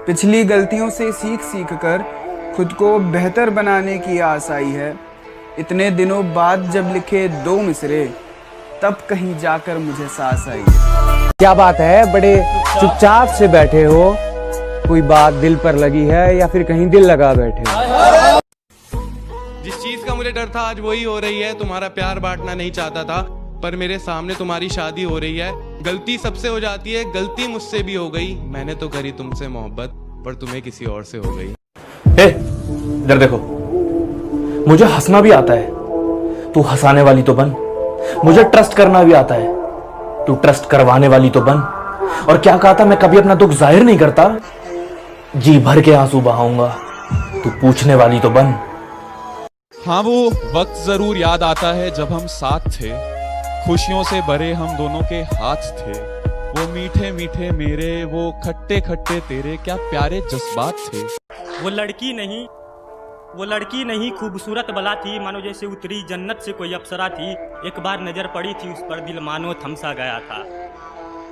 पिछली गलतियों से सीख सीख कर खुद को बेहतर बनाने की आस आई है। इतने दिनों बाद जब लिखे 2 मिसरे, तब कहीं जाकर मुझे सांस आई है। क्या बात है, बड़े चुपचाप से बैठे हो? कोई बात दिल पर लगी है या फिर कहीं दिल लगा बैठे हो? जिस चीज का मुझे डर था आज वही हो रही है। तुम्हारा प्यार बांटना नहीं चाहता था, पर मेरे सामने तुम्हारी शादी हो रही है। गलती सबसे हो जाती है, गलती मुझसे भी हो गई। मैंने तो करी तुमसे मोहब्बत, पर तुम्हें किसी और से हो गई। इधर देखो, मुझे हंसना भी आता है, तू हंसाने वाली तो बन। मुझे ट्रस्ट करना भी आता है, तू ट्रस्ट करवाने वाली तो बन। और क्या कहा था, मैं कभी अपना दुख जाहिर नहीं करता, जी भर के आंसू बहाऊंगा, तू पूछने वाली तो बन। हाँ, वो वक्त जरूर याद आता है जब हम साथ थे, खुशियों से भरे हम दोनों के हाथ थे। वो मीठे मीठे मेरे, वो खट्टे खट्टे तेरे, क्या प्यारे जज्बात थे। वो लड़की नहीं खूबसूरत बला थी, मानो जैसे उतरी जन्नत से कोई अप्सरा थी। एक बार नजर पड़ी थी उस पर, दिल मानो थमसा गया था।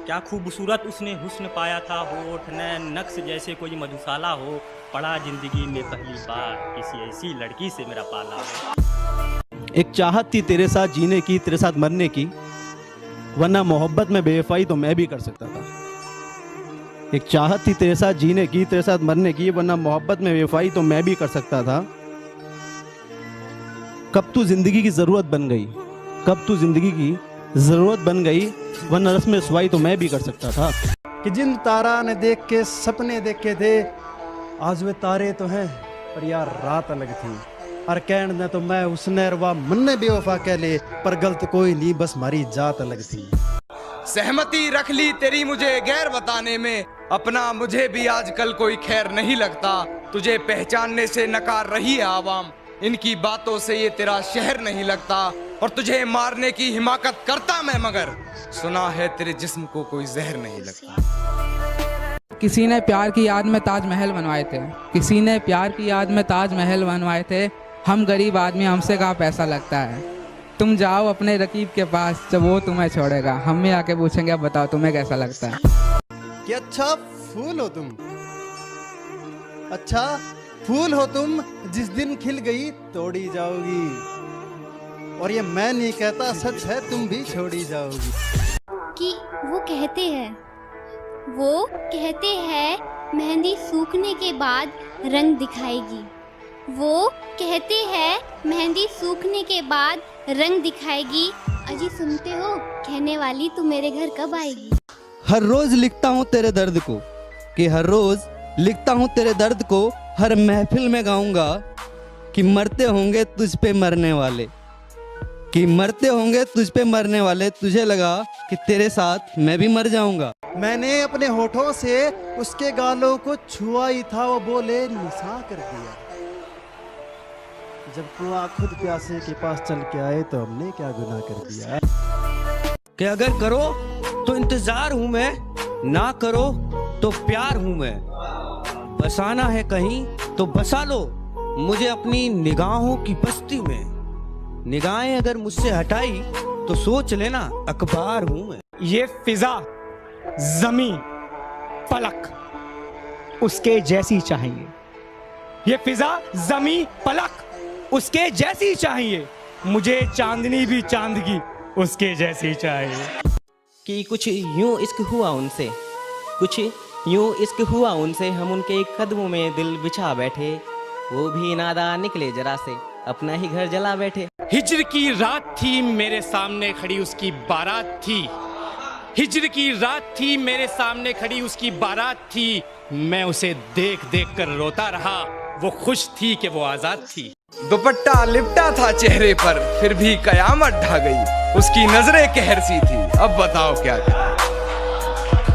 क्या खूबसूरत उसने हुस्न पाया था, होठ नैन नक्श जैसे कोई मधुशाला हो। पड़ा जिंदगी में पहली बार किसी ऐसी लड़की से मेरा पाला हो। एक चाहत थी तेरे साथ जीने की, तेरे साथ मरने की, वरना मोहब्बत में बेवफाई तो मैं भी कर सकता था। एक चाहत थी तेरे साथ जीने की, तेरे साथ मरने की, वरना मोहब्बत में बेवफाई तो मैं भी कर सकता था। कब तू जिंदगी की जरूरत बन गई, कब तू जिंदगी की जरूरत बन गई, वरना रस्म रसवाई तो मैं भी कर सकता था। कि जिन तारा ने देख के सपने देखे थे, आज वे तारे तो हैं पर यार रात अलग थी। और कहन ने तो मैं उसने रवा मन ने बेवफा कह ले, पर गलत कोई नहीं, बस हमारी जात अलग थी। सहमति रख ली तेरी मुझे गैर बताने में, अपना मुझे भी आजकल कोई खैर नहीं लगता। तुझे पहचानने से नकार रही है आवाम, इनकी बातों से ये तेरा शहर नहीं लगता। और तुझे मारने की हिमाकत करता मैं, मगर सुना है तेरे जिस्म को कोई जहर नहीं लगता। किसी ने प्यार की याद में ताजमहल बनवाए थे, किसी ने प्यार की याद में ताजमहल बनवाए थे। हम गरीब आदमी, हमसे कहाँ पैसा लगता है। तुम जाओ अपने रकीब के पास, जब वो तुम्हें छोड़ेगा हम भी आके पूछेंगे, अब बताओ तुम्हें कैसा लगता है। कि अच्छा फूल हो तुम, अच्छा फूल हो तुम, जिस दिन खिल गई तोड़ी जाओगी। और ये मैं नहीं कहता, सच है, तुम भी छोड़ी जाओगी। कि वो कहते हैं मेहंदी सूखने के बाद रंग दिखाएगी। वो कहते हैं मेहंदी सूखने के बाद रंग दिखाएगी। अजी सुनते हो, कहने वाली तू मेरे घर कब आएगी। हर रोज लिखता हूँ तेरे दर्द को, कि हर रोज लिखता हूँ तेरे दर्द को, हर महफिल में गाऊंगा कि मरते होंगे तुझ पे मरने वाले, कि मरते होंगे तुझ पे मरने वाले। तुझे लगा कि तेरे साथ मैं भी मर जाऊंगा। मैंने अपने होठों से उसके गालों को छुआ ही था, वो बोले निशा कर दिया। जब कुआं खुद प्यासे के पास चल के आए तो हमने क्या गुनाह कर दिया। कि अगर करो तो इंतजार हूं मैं, ना करो तो प्यार हूं मैं। बसाना है कहीं तो बसा लो मुझे अपनी निगाहों की बस्ती में। निगाहें अगर मुझसे हटाई तो सोच लेना अखबार हूं मैं। ये फिजा जमी पलक उसके जैसी चाहिए, ये फिजा जमी पलक उसके जैसी चाहिए। मुझे चांदनी भी चांदगी उसके जैसी चाहिए। कि कुछ यूं इश्क हुआ उनसे, कुछ यूं इश्क हुआ उनसे, हम उनके कदमों में दिल बिछा बैठे। वो भी नादान निकले जरा से, अपना ही घर जला बैठे। हिज्र की रात थी मेरे सामने खड़ी उसकी बारात थी। हिज्र की रात थी मेरे सामने खड़ी उसकी बारात थी। मैं उसे देख देख कर रोता रहा, वो खुश थी कि वो आजाद थी। दुपट्टा लिपटा था चेहरे पर, फिर भी कयामत ढा गई। उसकी नजरें कहर सी थी, अब बताओ क्या करें।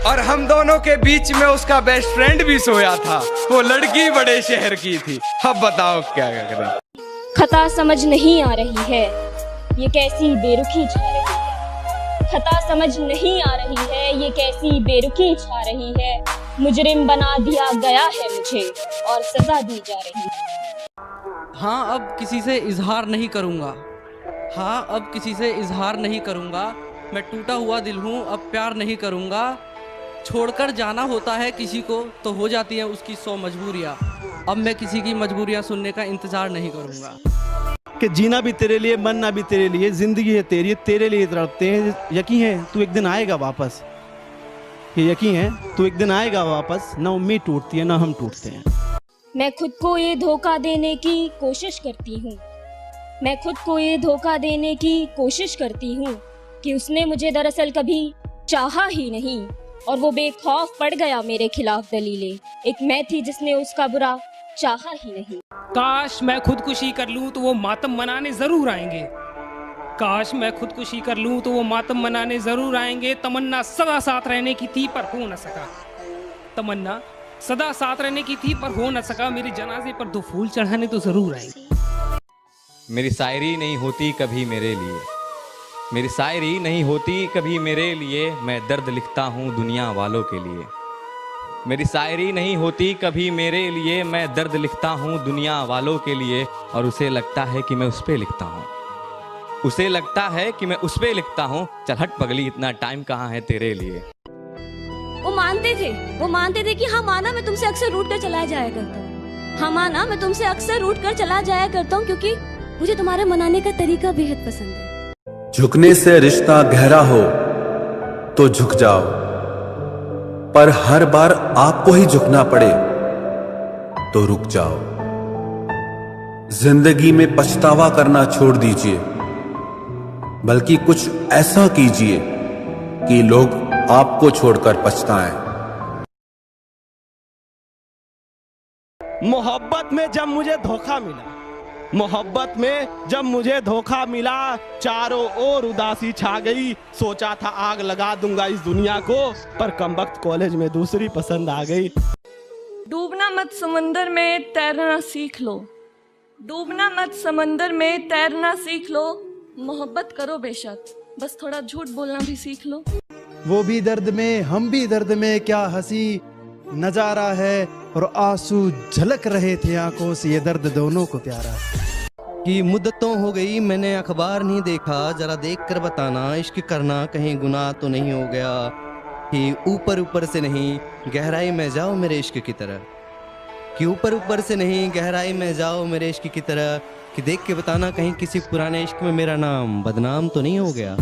और हम दोनों के बीच में उसका बेस्ट फ्रेंड भी सोया था, वो लड़की बड़े शहर की थी। अब बताओ क्या करें। खता समझ नहीं आ रही है, ये कैसी बेरुखी छा रही है। खता समझ नहीं आ रही है, ये कैसी बेरुखी छा रही है। मुजरिम बना दिया गया है मुझे और सजा दी जा रही है। हाँ, अब किसी से इजहार नहीं करूँगा। हाँ, अब किसी से इजहार नहीं करूँगा। मैं टूटा हुआ दिल हूँ, अब प्यार नहीं करूँगा। छोड़कर जाना होता है किसी को तो हो जाती है उसकी 100 मजबूरियाँ। अब मैं किसी की मजबूरियाँ सुनने का इंतजार नहीं करूँगा। कि जीना भी तेरे लिए, मरना भी तेरे लिए, जिंदगी है तेरे लिए तड़पते हैं। यकीन है तू एक दिन आएगा वापस, ये यकीन है तू एक दिन आएगा वापस। ना उम्मीद टूटती है ना हम टूटते हैं। मैं खुद को ये धोखा देने की कोशिश करती हूँ, मैं खुद को ये धोखा देने की कोशिश करती हूँ कि उसने मुझे दरअसल कभी चाहा ही नहीं और वो बेखौफ पड़ गया मेरे खिलाफ दलीलें। एक मैं थी जिसने उसका बुरा चाहा ही नहीं। काश मैं खुदकुशी कर लूं तो वो मातम मनाने जरूर आएंगे, काश मैं खुदकुशी कर लूं तो वो मातम मनाने जरूर आएंगे। तमन्ना सदा साथ रहने की थी पर हो न सका, तमन्ना सदा साथ रहने की थी पर हो न सका। मेरे जनाजे पर 2 फूल चढ़ाने तो जरूर आएंगे। मेरी शायरी नहीं होती कभी मेरे लिए, मेरी शायरी नहीं होती कभी मेरे लिए, मैं दर्द लिखता हूँ दुनिया वालों के लिए। मेरी शायरी नहीं होती कभी मेरे लिए, मैं दर्द लिखता हूँ दुनिया वालों के लिए। और उसे लगता है कि मैं उस पे लिखता हूँ, उसे लगता है कि मैं उस पे लिखता हूँ। चल हट पगली, इतना टाइम कहाँ है तेरे लिए। वो मानते थे कि हाँ माना मैं तुमसे अक्सर रूठ कर चला जाया करता हूँ, हाँ माना मैं तुमसे अक्सर रूठ कर चला जाया करता हूँ, क्योंकि मुझे तुम्हारे मनाने का तरीका बेहद पसंद है। झुकने से रिश्ता गहरा हो तो झुक जाओ, पर हर बार आपको ही झुकना पड़े तो रुक जाओ। जिंदगी में पछतावा करना छोड़ दीजिए, बल्कि कुछ ऐसा कीजिए कि लोग आपको छोड़कर पछताएं। मोहब्बत में जब मुझे धोखा मिला, मोहब्बत में जब मुझे धोखा मिला, चारों ओर उदासी छा गई। सोचा था आग लगा दूंगा इस दुनिया को, पर कमबख्त कॉलेज में दूसरी पसंद आ गई। डूबना मत समंदर में तैरना सीख लो, डूबना मत समंदर में तैरना सीख लो। मोहब्बत करो बेशक, बस थोड़ा झूठ बोलना भी सीख लो। वो भी दर्द में हम भी दर्द में, क्या हंसी नजारा है और आंसू झलक रहे थे आंखों से, ये दर्द दोनों को प्यारा है। कि मुद्दतों हो गई मैंने अखबार नहीं देखा, जरा देख कर बताना इश्क करना कहीं गुनाह तो नहीं हो गया। कि ऊपर ऊपर से नहीं गहराई में जाओ मेरे इश्क की तरह, कि ऊपर ऊपर से नहीं गहराई में जाओ मेरे इश्क की तरह। कि देख के बताना कहीं किसी पुराने इश्क में मेरा नाम बदनाम तो नहीं हो गया।